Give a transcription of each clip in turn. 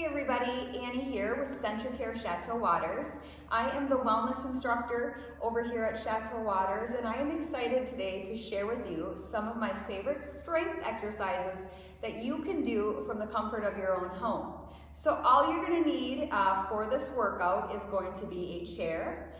everybody, Annie here with Centricare Chateau Waters. I am the wellness instructor over here at Chateau Waters, and I am excited today to share with you some of my favorite strength exercises that you can do from the comfort of your own home. So all you're going to need for this workout is going to be a chair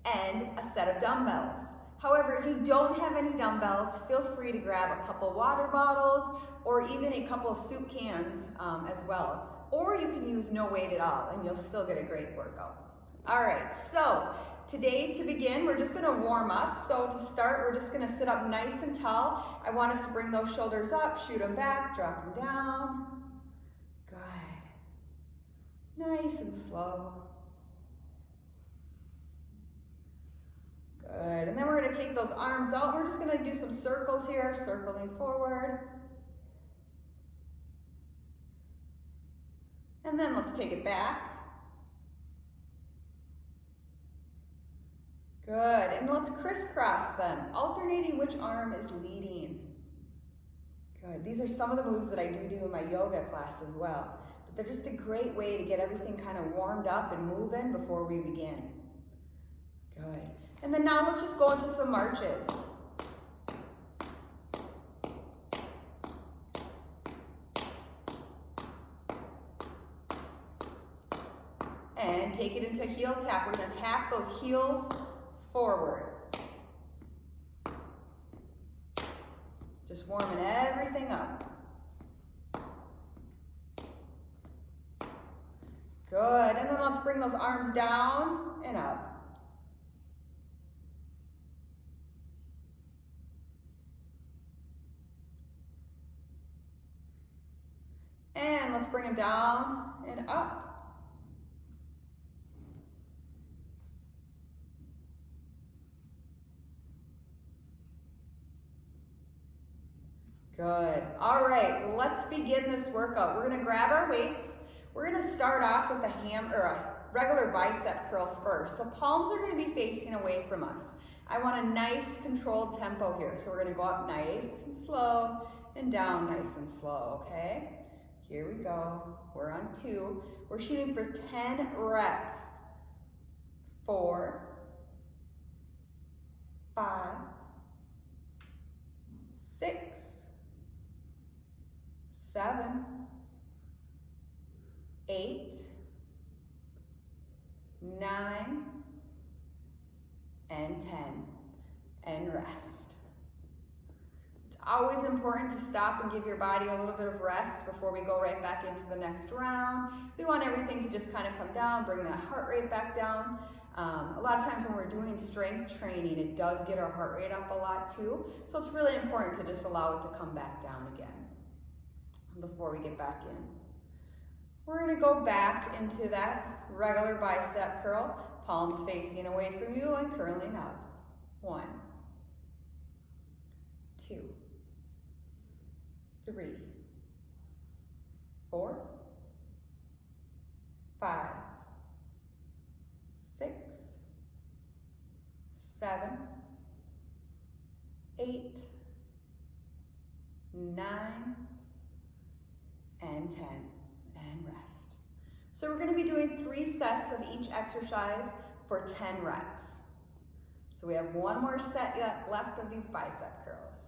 and a set of dumbbells. However, if you don't have any dumbbells, feel free to grab a couple water bottles or even a couple of soup cans as well. Or you can use no weight at all and you'll still get a great workout. All right, so today to begin, we're just gonna warm up. So to start, we're just gonna sit up nice and tall. I want us to bring those shoulders up, shoot them back, drop them down. Good. Nice and slow. Good, and then we're gonna take those arms out. We're just gonna do some circles here, circling forward. And then let's take it back. Good, and let's crisscross then, alternating which arm is leading. Good, these are some of the moves that I do in my yoga class as well. But they're just a great way to get everything kind of warmed up and moving before we begin. Good, and then now let's just go into some marches. And take it into a heel tap. We're going to tap those heels forward. Just warming everything up. Good, and then let's bring those arms down and up. And let's bring them down and up. Good. All right, let's begin this workout. We're going to grab our weights. We're going to start off with a regular bicep curl first. So palms are going to be facing away from us. I want a nice controlled tempo here. So we're going to go up nice and slow and down nice and slow, okay? Here we go. We're on 2. We're shooting for 10 reps. 4, 5, 6, 7, 8, 9, and 10, and rest. It's always important to stop and give your body a little bit of rest before we go right back into the next round. We want everything to just kind of come down, bring that heart rate back down. A lot of times when we're doing strength training, it does get our heart rate up a lot too. So it's really important to just allow it to come back down again before we get back in. We're going to go back into that regular bicep curl, palms facing away from you and curling up. 1, 2, 3, 4, 5, 6, 7, 8, 9, and 10, and rest. So we're going to be doing 3 sets of each exercise for 10 reps. So we have one more set yet left of these bicep curls.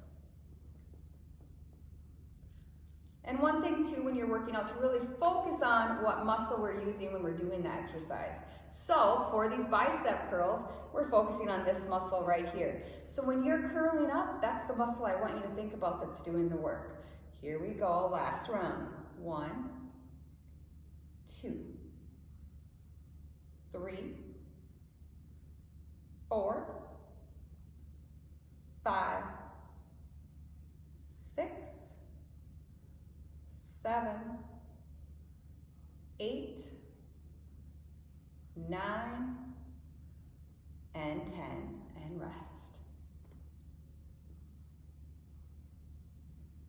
And one thing too, when you're working out, to really focus on what muscle we're using when we're doing the exercise. So for these bicep curls, we're focusing on this muscle right here. So when you're curling up, that's the muscle I want you to think about that's doing the work. Here we go, last round. 1, 2, 3, 4, 5, 6, 7, 8, 9, and 10, and rest.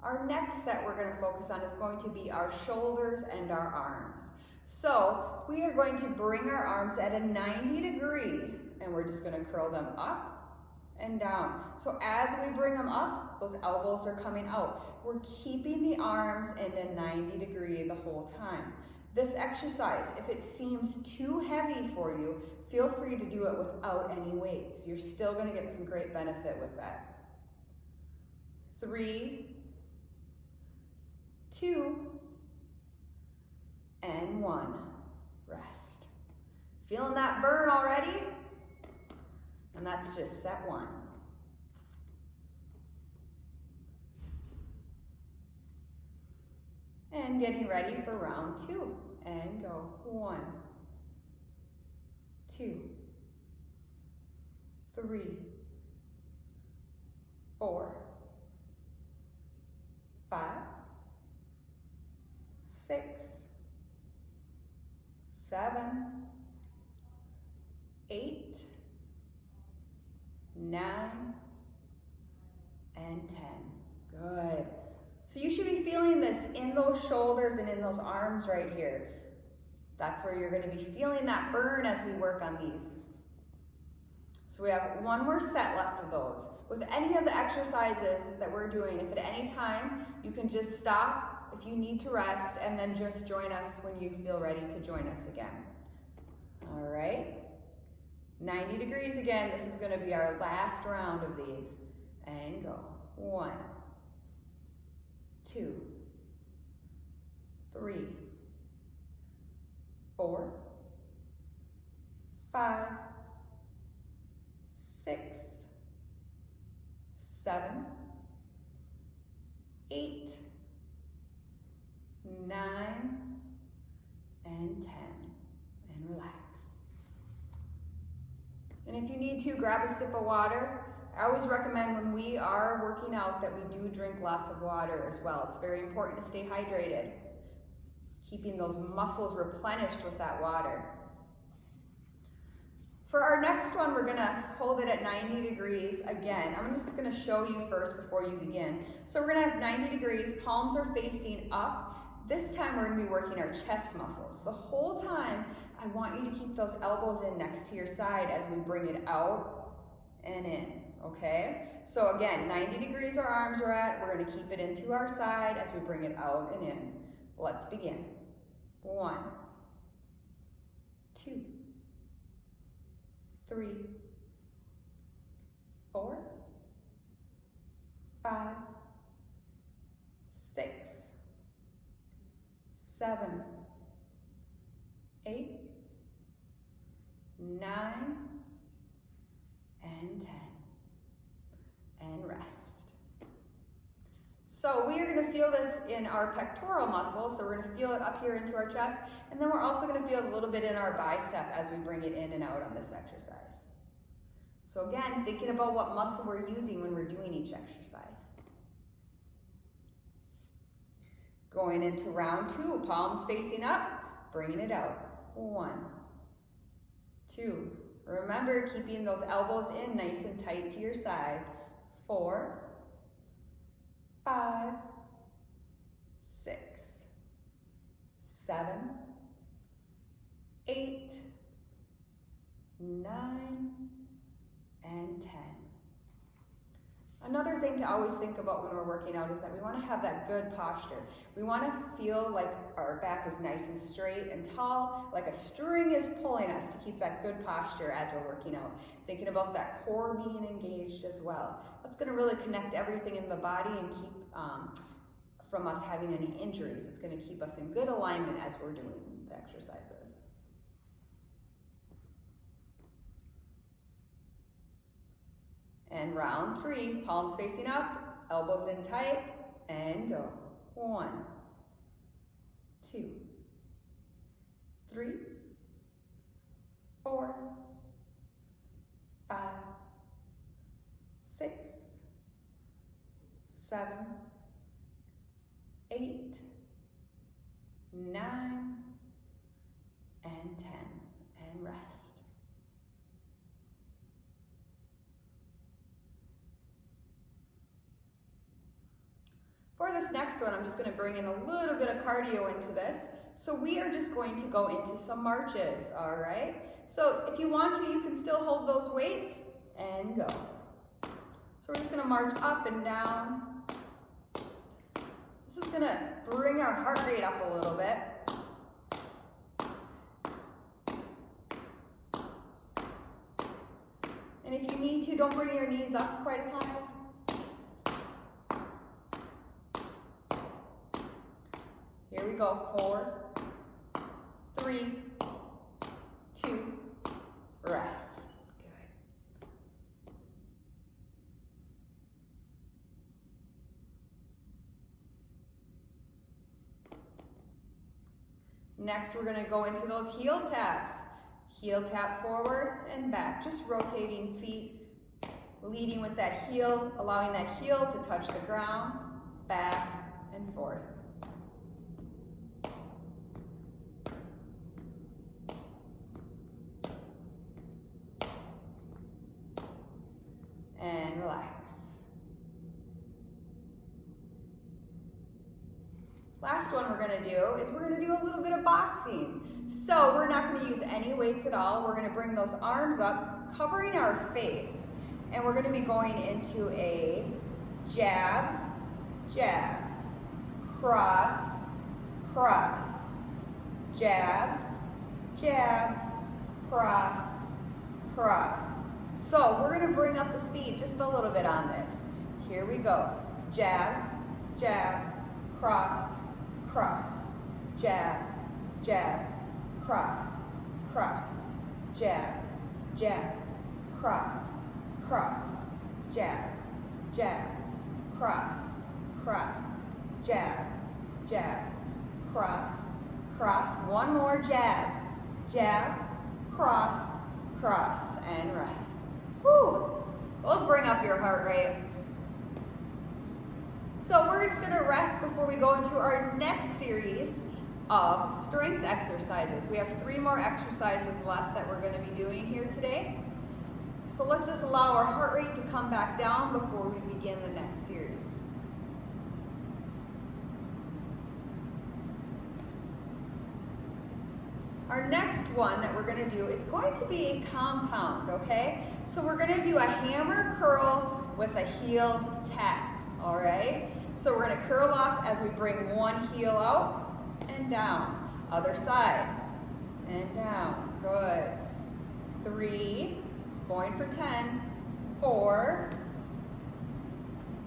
Our next set we're going to focus on is going to be our shoulders and our arms. So we are going to bring our arms at a 90 degree and we're just going to curl them up and down. So as we bring them up, those elbows are coming out. We're keeping the arms in a 90 degree the whole time. This exercise, if it seems too heavy for you, feel free to do it without any weights. You're still going to get some great benefit with that. 3, 2, and 1. Rest. Feeling that burn already? And that's just set 1. And getting ready for round 2. And go. 1, 2, 3, 4, 5, 6, 7, 8, 9, and 10. Good. So you should be feeling this in those shoulders and in those arms right here. That's where you're going to be feeling that burn as we work on these. So we have one more set left of those. With any of the exercises that we're doing, if at any time you can just stop if you need to rest and then just join us when you feel ready to join us again. All right. 90 degrees again. This is going to be our last round of these. And go. 1, 2, 3, 4, 5, 6, 7, 8, 9, and 10. And relax. And if you need to, grab a sip of water. I always recommend when we are working out that we do drink lots of water as well. It's very important to stay hydrated, keeping those muscles replenished with that water. For our next one, we're gonna hold it at 90 degrees again. I'm just gonna show you first before you begin. So we're gonna have 90 degrees, palms are facing up. This time we're gonna be working our chest muscles. The whole time, I want you to keep those elbows in next to your side as we bring it out and in, okay? So again, 90 degrees our arms are at. We're gonna keep it into our side as we bring it out and in. Let's begin. 1, 2, 3, 4, 5, 6, 7, 8, 9, and 10. And rest. So we are going to feel this in our pectoral muscles, so we're going to feel it up here into our chest, and then we're also going to feel it a little bit in our bicep as we bring it in and out on this exercise. So again, thinking about what muscle we're using when we're doing each exercise. Going into round 2, palms facing up, bringing it out. 1, 2. Remember, keeping those elbows in nice and tight to your side. 4, 5, 6, 7, 8, 9, and 10. Another thing to always think about when we're working out is that we want to have that good posture. We want to feel like our back is nice and straight and tall, like a string is pulling us to keep that good posture as we're working out. Thinking about that core being engaged as well. That's going to really connect everything in the body and keep from us having any injuries. It's going to keep us in good alignment as we're doing the exercises. And round 3, palms facing up, elbows in tight, and go. 1, 2, 3, 4, 5, 6, 7, 8, 9, and 10. And rest. For this next one, I'm just going to bring in a little bit of cardio into this. So we are just going to go into some marches, all right? So if you want to, you can still hold those weights and go. So we're just going to march up and down. This is going to bring our heart rate up a little bit. And if you need to, don't bring your knees up quite as high. Here we go. 4, 3, 2, rest. Good. Next, we're going to go into those heel taps. Heel tap forward and back, just rotating feet, leading with that heel, allowing that heel to touch the ground, back and forth. And relax. Last one we're going to do is we're going to do a little bit of boxing. So we're not going to use any weights at all. We're going to bring those arms up, covering our face. And we're going to be going into a jab, jab, cross, cross, jab, jab, cross, cross. So we're going to bring up the speed just a little bit on this. Here we go. Jab, jab, cross, cross, jab, jab, cross, cross, jab, jab, cross, cross, jab, jab, cross, cross, jab, jab, cross, cross. One more jab, jab, cross, cross, and rest. Whew. Those bring up your heart rate. So we're just going to rest before we go into our next series of strength exercises. We have 3 more exercises left that we're going to be doing here today. So let's just allow our heart rate to come back down before we begin the next series. Our next one that we're going to do is going to be a compound, okay? So we're going to do a hammer curl with a heel tap, all right? So we're going to curl up as we bring one heel out and down. Other side and down. Good. 3, going for 10, 4,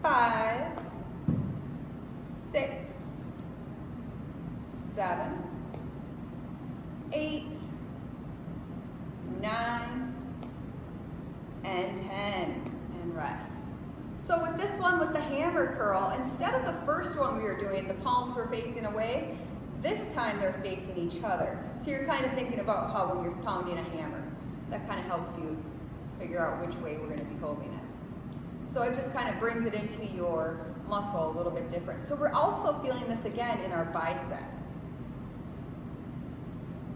5, 6, 7, 8, 9, and 10, and rest. So with this one, with the hammer curl, instead of the first one we were doing, the palms were facing away, this time they're facing each other. So you're kind of thinking about how when you're pounding a hammer, that kind of helps you figure out which way we're going to be holding it. So it just kind of brings it into your muscle a little bit different. So we're also feeling this again in our bicep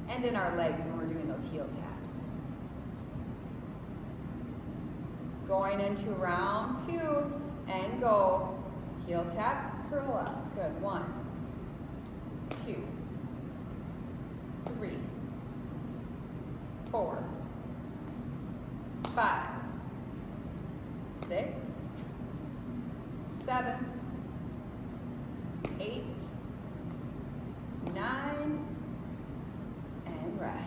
and in our legs when we're doing those heel taps. Going into round 2 and go. Heel tap, curl up. Good. 1, 2, 3, 4, 5, 6, 7, 8, 9, and rest.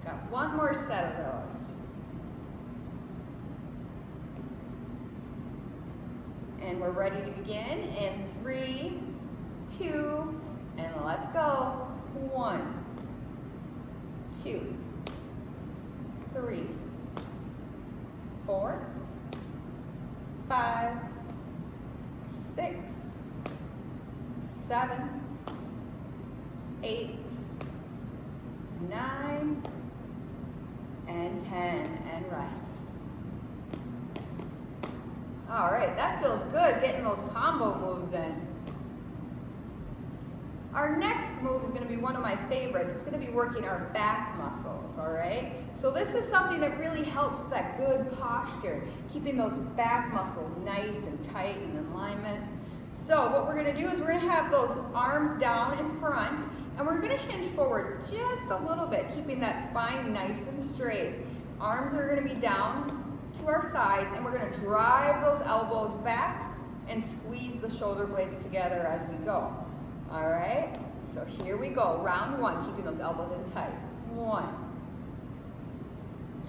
Got one more set of those. And we're ready to begin in 3, 2, and let's go. 1, 2, 3, 4, 5, 6, 7, 8, 9, and 10, and rest. All right, that feels good, getting those combo moves in. Our next move is going to be one of my favorites. It's going to be working our back muscles, all right? So this is something that really helps that good posture, keeping those back muscles nice and tight and in alignment. So what we're going to do is we're going to have those arms down in front, and we're going to hinge forward just a little bit, keeping that spine nice and straight. Arms are going to be down to our sides, and we're going to drive those elbows back and squeeze the shoulder blades together as we go. All right, so here we go. Round one, keeping those elbows in tight. 1,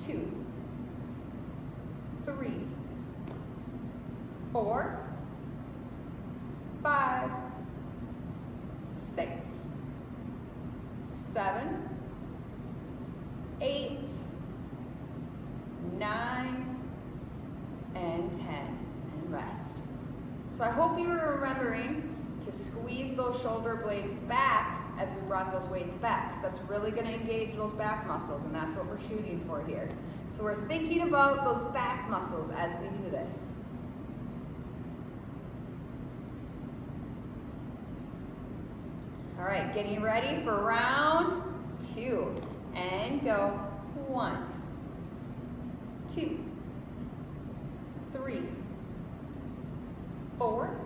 2, 3, 4, 5, 6, 7, 8, 9, and 10, and rest. So I hope you were remembering to squeeze those shoulder blades back as we brought those weights back, because that's really going to engage those back muscles, and that's what we're shooting for here. So we're thinking about those back muscles as we do this. All right, getting ready for round 2, and go. 1, 2, 3, 4,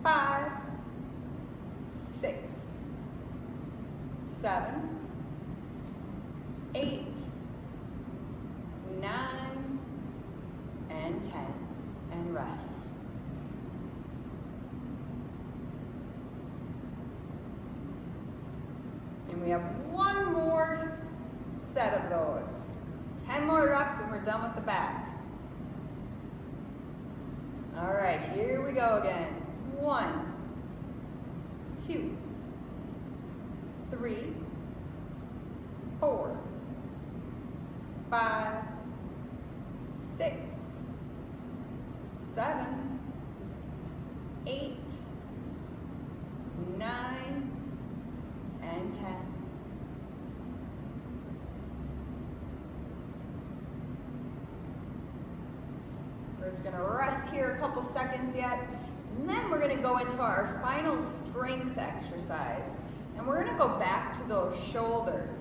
5, 6, 7, 8, 9, and 10, and rest. And we have one more set of those. 10 more reps and we're done with the back. All right, here we go again. 1, 2, 3, 4, 5, 6, 7, 8, 9, and 10. We're just gonna rest here a couple seconds yet, and then we're gonna go into our final strength exercise. And we're gonna go back to those shoulders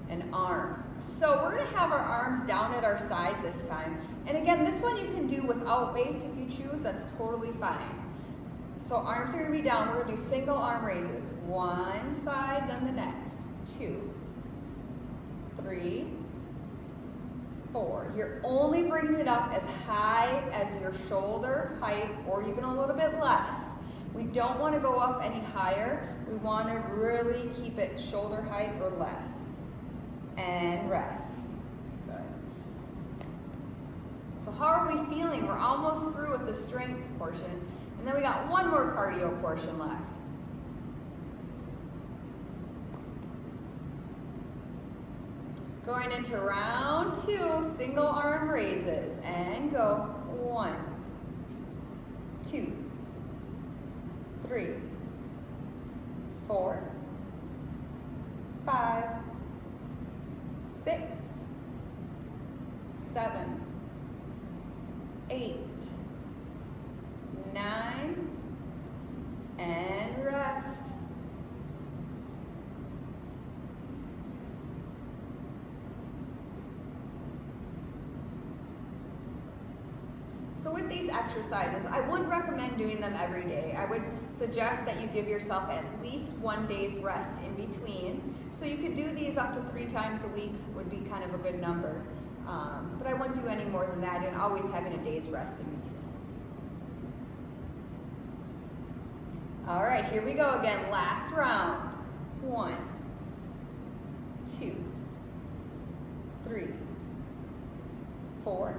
and arms. So we're gonna have our arms down at our side this time. And again, this one you can do without weights if you choose, that's totally fine. So arms are gonna be down, we're gonna do single arm raises. One side, then the next. 2, 3, 4. You're only bringing it up as high as your shoulder height or even a little bit less. We don't want to go up any higher. We want to really keep it shoulder height or less. And rest. Good. So how are we feeling? We're almost through with the strength portion. And then we got one more cardio portion left. Going into round 2, single arm raises, and go. 1, 2, 3, 4, 5, 6, 7, 8, 9, and rest. So with these exercises, I wouldn't recommend doing them every day. I would suggest that you give yourself at least 1 day's rest in between. So you could do these up to 3 times a week would be kind of a good number. But I wouldn't do any more than that, and always having a day's rest in between. All right, here we go again, last round. 1, 2, 3, 4,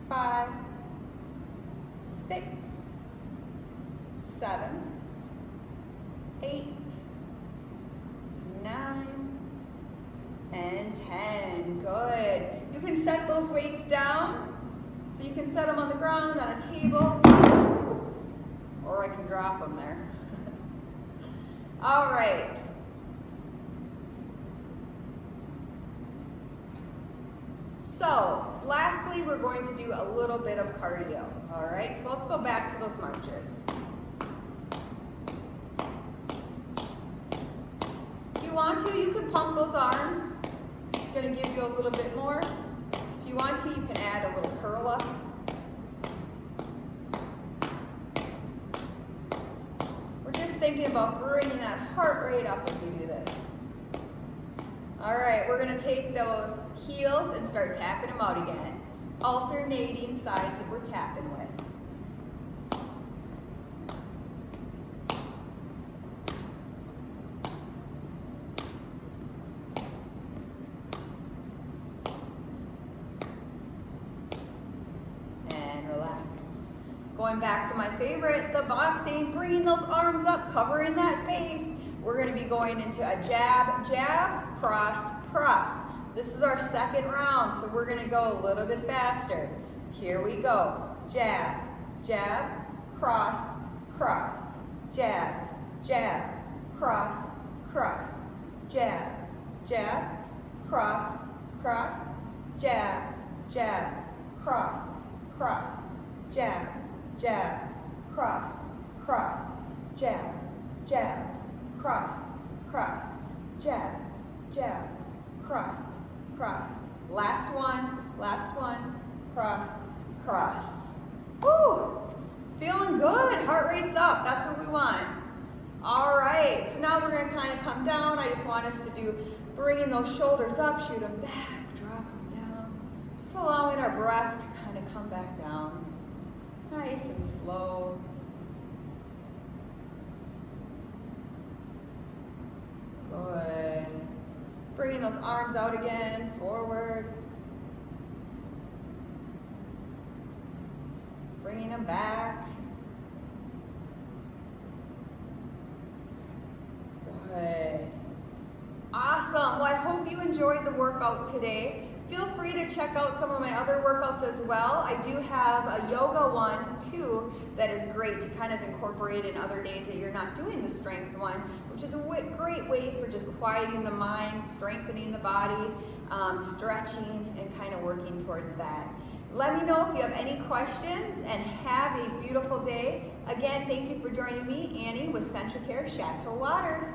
5, 6, 7, 8, 9, and 10. Good. You can set those weights down. So you can set them on the ground, on a table. Oops. Or I can drop them there. All right. So, lastly, we're going to do a little bit of cardio. All right, so let's go back to those marches. If you want to, you can pump those arms. It's going to give you a little bit more. If you want to, you can add a little curl up. We're just thinking about bringing that heart rate up as we do this. All right, we're going to take those heels and start tapping them out again. Alternating sides that we're tapping with. Going back to my favorite, the boxing, bringing those arms up, covering that face. We're gonna be going into a jab, jab, cross, cross. This is our second round, so we're gonna go a little bit faster. Here we go. Jab, jab, cross, cross. Jab, jab, cross, cross. Jab, jab, cross, cross. Jab, jab, cross, cross. Jab, jab, cross, cross. Jab, jab, cross, cross. Jab, jab, cross, cross. Last one, cross, cross. Woo! Feeling good, heart rate's up, that's what we want. All right, so now we're gonna kind of come down. I just want us to do bringing those shoulders up, shoot them back, drop them down. Just allowing our breath to kind of come back down. Nice and slow. Good. Bringing those arms out again, forward. Bringing them back. Good. Awesome. Well, I hope you enjoyed the workout today. Feel free to check out some of my other workouts as well. I do have a yoga one too that is great to kind of incorporate in other days that you're not doing the strength one, which is a great way for just quieting the mind, strengthening the body, stretching, and kind of working towards that. Let me know if you have any questions, and have a beautiful day. Again, thank you for joining me, Annie with Centricare Chateau Waters.